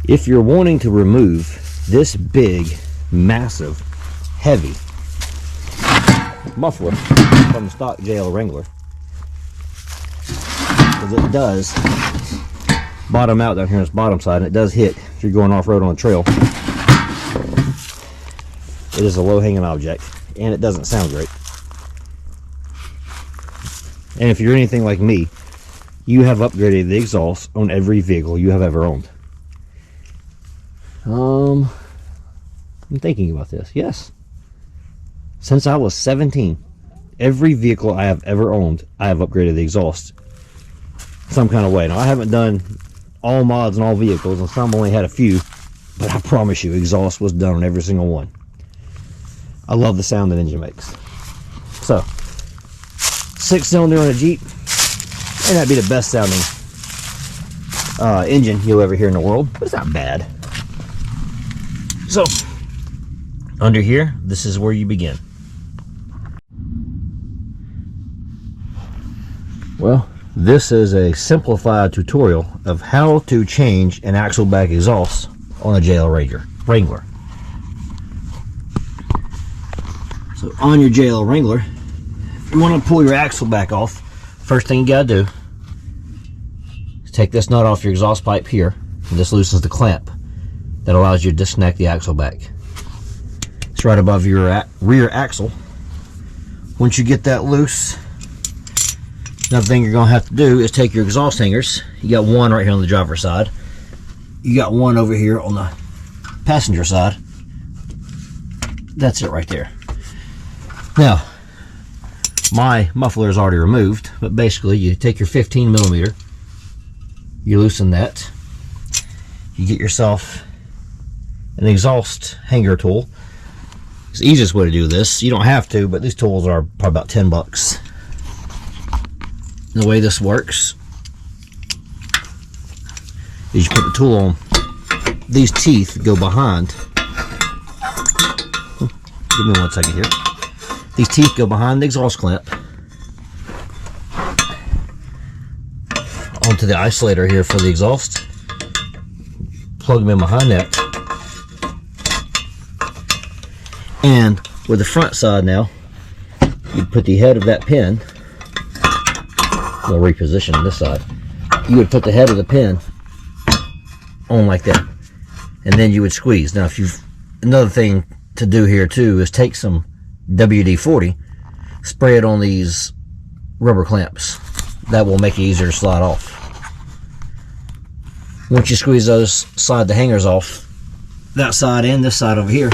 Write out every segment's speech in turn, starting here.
If you're wanting to remove this big, massive, heavy muffler from the stock JL Wrangler, because it does bottom out down here on this bottom side, and it does hit if you're going off-road on the trail. It is a low-hanging object, and it doesn't sound great. And if you're anything like me, you have upgraded the exhaust on every vehicle you have ever owned. I'm thinking about this. Yes. Since I was 17, every vehicle I have ever owned, I have upgraded the exhaust some kind of way. Now, I haven't done all mods on all vehicles, and some only had a few, but I promise you, exhaust was done on every single one. I love the sound that engine makes. So, 6-cylinder on a Jeep, may not be the best sounding engine you'll ever hear in the world, but it's not bad. So, under here, this is where you begin. Well, this is a simplified tutorial of how to change an axle back exhaust on a JL Wrangler. So on your JL Wrangler, if you want to pull your axle back off, first thing you gotta do is take this nut off your exhaust pipe here, and this loosens the clamp that allows you to disconnect the axle back. It's right above your rear axle. Once you get that loose, another thing you're going to have to do is take your exhaust hangers. You got one right here on the driver's side. You got one over here on the passenger side. That's it right there. Now, my muffler is already removed, but basically you take your 15mm, you loosen that, you get yourself an exhaust hanger tool. It's the easiest way to do this. You don't have to, but these tools are probably about 10 bucks. The way this works is you put the tool on, these teeth go behind. Give me 1 second here. These teeth go behind the exhaust clamp onto the isolator here for the exhaust. Plug them in behind that. And with the front side now, you put the head of that pin. We'll reposition this side. You would put the head of the pin on like that, and then you would squeeze. Now, if you've, another thing to do here too is take some WD-40, spray it on these rubber clamps. That will make it easier to slide off. Once you squeeze those, slide the hangers off, that side and this side over here,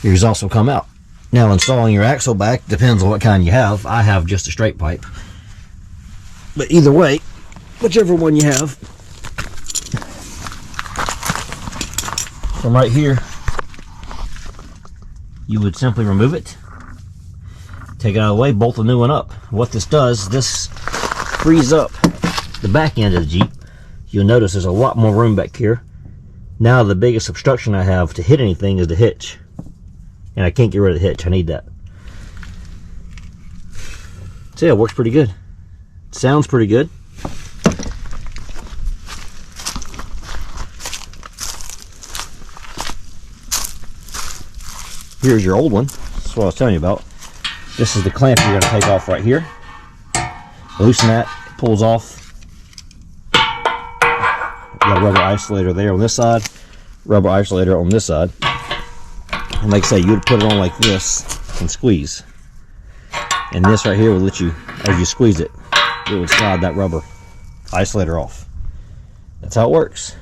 your exhaust will come out. Now, installing your axle back depends on what kind you have. I have just a straight pipe. But either way, whichever one you have, from right here, you would simply remove it, take it out of the way, bolt the new one up. What this does, this frees up the back end of the Jeep. You'll notice there's a lot more room back here. Now the biggest obstruction I have to hit anything is the hitch. And I can't get rid of the hitch. I need that. So yeah, it works pretty good. It sounds pretty good. Here's your old one. That's what I was telling you about. This is the clamp you're going to take off right here. Loosen that. It pulls off. You got a rubber isolator there on this side. Rubber isolator on this side. And like I say, you would put it on like this and squeeze. And this right here will let you, as you squeeze it, it would slide that rubber isolator off. That's how it works.